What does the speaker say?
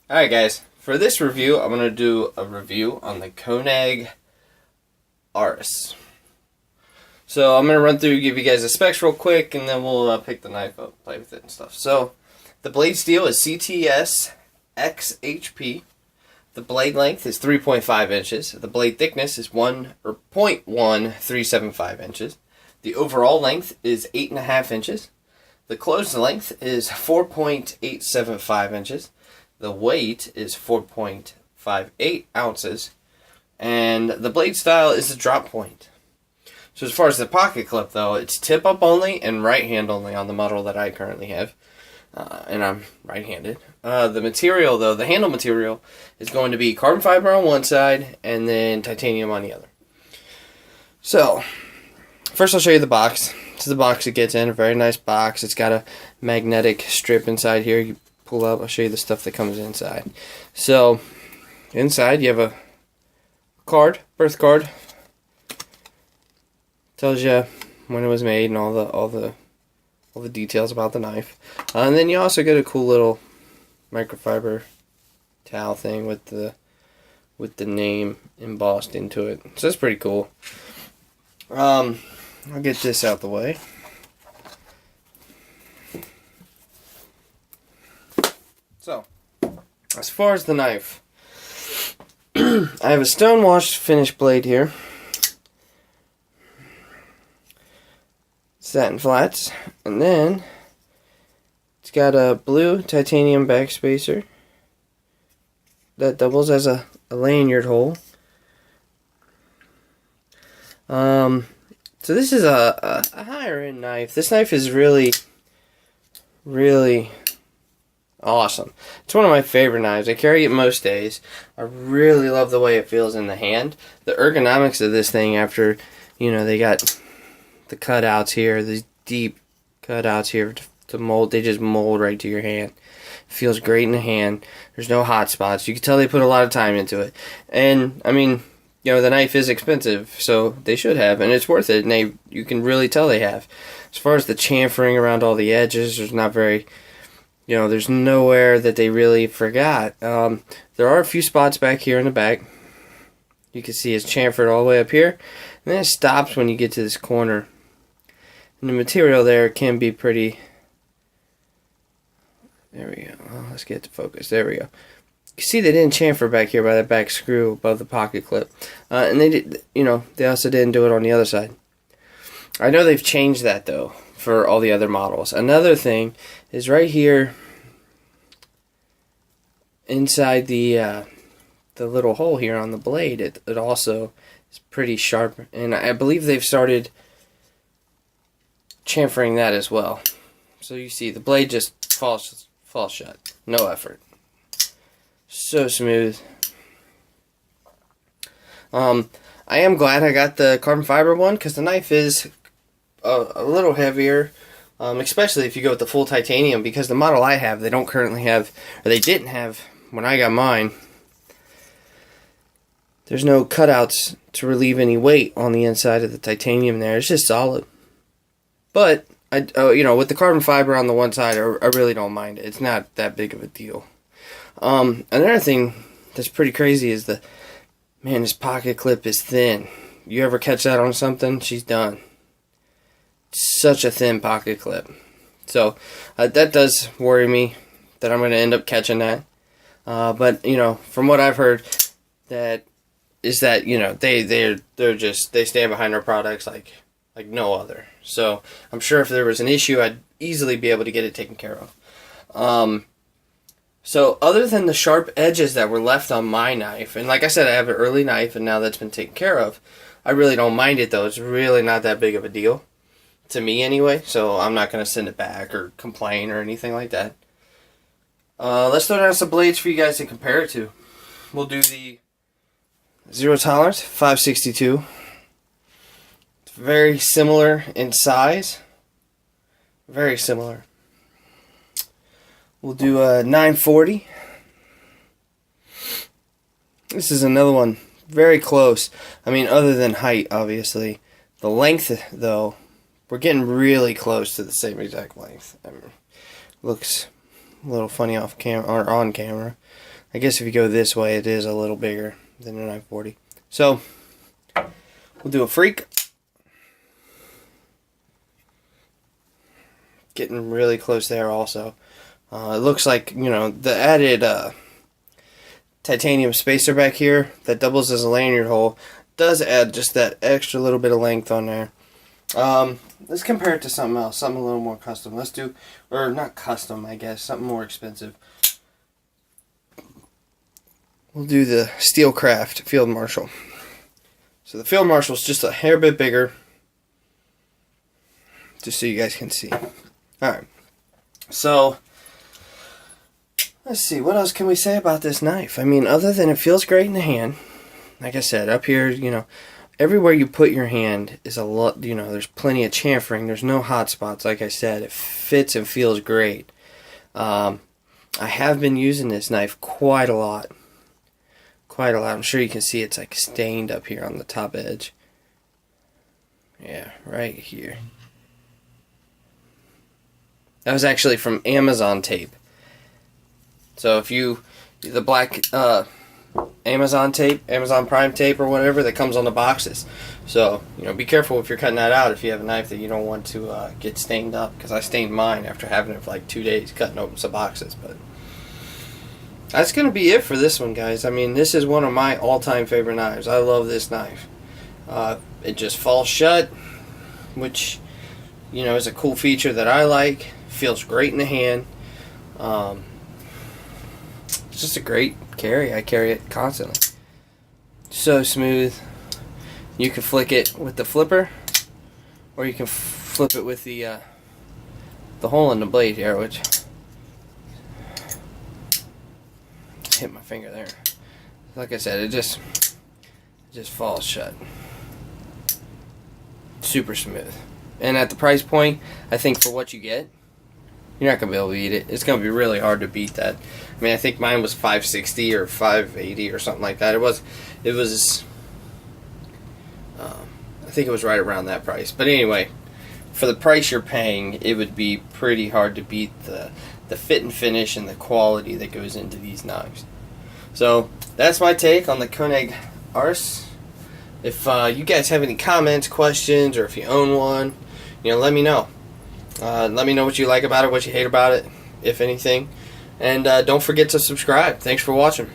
Alright guys, for this review, I'm going to do a review on the Koenig Arius. So I'm going to run through, give you guys the specs real quick, and then we'll pick the knife up, play with it and stuff. So, the blade steel is CTS XHP. The blade length is 3.5 inches. The blade thickness is 0.1375 inches. The overall length is 8.5 inches. The closed length is 4.875 inches. The weight is 4.58 ounces. And the blade style is a drop point. So as far as the pocket clip though, it's tip up only and right hand only on the model that I currently have. And I'm right-handed. The material though, the handle material, is going to be carbon fiber on one side and then titanium on the other. So, first I'll show you the box. This is the box it gets in, a very nice box. It's got a magnetic strip inside here. You pull up, I'll show you the stuff that comes inside. So, inside you have a card, birth card. Tells you when it was made and all the details about the knife. And then you also get a cool little microfiber towel thing with the name embossed into it. So that's pretty cool. I'll get this out the way. So, as far as the knife, I have a stone-washed finished blade here. Satin flats, and then it's got a blue titanium backspacer that doubles as a lanyard hole. So this is a higher end knife. This knife is really awesome. It's one of my favorite knives. I carry it most days. I really love the way it feels in the hand. The ergonomics of this thing, after, you know, they got the cutouts here, these deep cutouts here to mold, they just mold right to your hand. It feels great in the hand. There's no hot spots. You can tell they put a lot of time into it. And, I mean, you know, the knife is expensive, so they should have, and it's worth it, and you can really tell they have. As far as the chamfering around all the edges, there's not very, you know, there's nowhere that they really forgot. There are a few spots back here in the back. You can see it's chamfered all the way up here, and then it stops when you get to this corner. And the material there can be pretty... There we go. Oh, let's get to focus. There we go. You see they didn't chamfer back here by that back screw above the pocket clip. And they did, you know, they also didn't do it on the other side. I know they've changed that though for all the other models. Another thing is right here inside the little hole here on the blade. It also is pretty sharp, and I believe they've started chamfering that as well. So you see the blade just falls shut. No effort. So smooth. I am glad I got the carbon fiber one, because the knife is a little heavier, especially if you go with the full titanium, because the model I have, they don't currently have, or they didn't have when I got mine. There's no cutouts to relieve any weight on the inside of the titanium there. It's just solid. But, you know, with the carbon fiber on the one side, I really don't mind it. It's not that big of a deal. Another thing that's pretty crazy is man, this pocket clip is thin. You ever catch that on something? She's done. Such a thin pocket clip. So, that does worry me that I'm going to end up catching that. But, you know, from what I've heard, that, you know, they stand behind their products like no other. So, I'm sure if there was an issue, I'd easily be able to get it taken care of. So, other than the sharp edges that were left on my knife, and like I said, I have an early knife, and now that's been taken care of, I really don't mind it, though. It's really not that big of a deal, to me anyway, so I'm not going to send it back or complain or anything like that. Let's throw down some blades for you guys to compare it to. We'll do the Zero Tolerance 562. It's very similar in size. Very similar. We'll do a 940. This is another one. Very close. I mean, other than height, obviously. The length, though, we're getting really close to the same exact length. Looks a little funny off camera or on camera. I guess if you go this way, it is a little bigger than a 940. So, we'll do a freak. Getting really close there also. It looks like, you know, the added titanium spacer back here that doubles as a lanyard hole does add just that extra little bit of length on there. Let's compare it to something else, something a little more custom. Let's do, or not custom, I guess, something more expensive. We'll do the Steelcraft Field Marshal. So the Field Marshal is just a hair bit bigger, just so you guys can see. Alright, so let's see, what else can we say about this knife? I mean, other than it feels great in the hand. Like I said, up here, you know, everywhere you put your hand is a lot, you know, there's plenty of chamfering. There's no hot spots, like I said. It fits and feels great. I have been using this knife quite a lot. Quite a lot. I'm sure you can see it's like stained up here on the top edge. Yeah, right here. That was actually from Amazon tape. So if you, the black Amazon tape, Amazon Prime tape or whatever that comes on the boxes. So, you know, be careful if you're cutting that out if you have a knife that you don't want to get stained up. Because I stained mine after having it for like 2 days cutting open some boxes. But that's going to be it for this one, guys. I mean, this is one of my all-time favorite knives. I love this knife. It just falls shut, which, you know, is a cool feature that I like. Feels great in the hand. It's just a great carry. I carry it constantly. So smooth. You can flick it with the flipper, or you can flip it with the hole in the blade here, which hit my finger there. Like I said, it just falls shut. Super smooth. And at the price point, I think for what you get, you're not going to be able to beat it. It's going to be really hard to beat that. I mean, I think mine was $560 or $580 or something like that. I think it was right around that price. But anyway, for the price you're paying, it would be pretty hard to beat the fit and finish and the quality that goes into these knives. So that's my take on the Koenig Arius. If you guys have any comments, questions, or if you own one, you know, let me know. Let me know what you like about it, what you hate about it, if anything. And don't forget to subscribe. Thanks for watching.